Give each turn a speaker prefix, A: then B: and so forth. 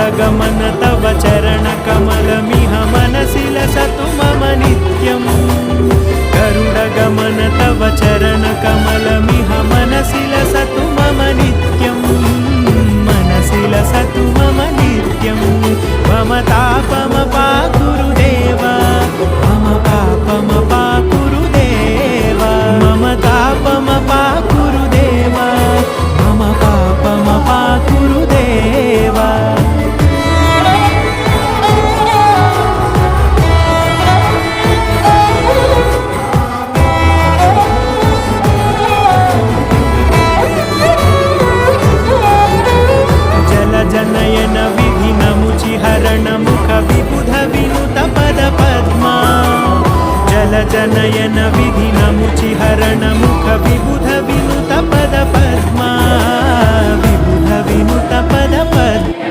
A: गरुडगमन तव चरणकमलमिह मनसि लसतु मम नित्यम् गरुडगमन तव चरणकमलमिह मनसि लसतु मम नित्यम् मनसि लसतु मम नित्यम् मम तापमपाकुरुदेव मम पापमपाकुरुदेव मम तापमपाकुरुदेव मम पापमपाकुरुदेव जनयन विधिनमुचिहरण मुख विबुध विनुत पद पद्मा जल जनयन विधिनमुचिहरण मुख विबुध विनुत पद पद्मा विबुध विनुत पद पद्मा